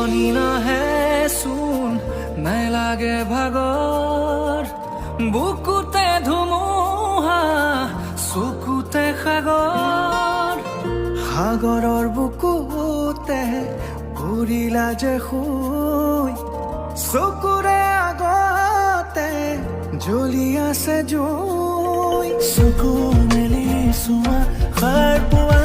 টোপনি নাহে চোন নাই লাগে ভাগৰ বুকুতে ধুমুহা চকুতে সাগৰ সাগৰৰ বুকুতে পৰিলা যে শুই চকুৰে আগতে জ্বলি আছে জুই চকু মেলি চোৱা সাৰ পোৱা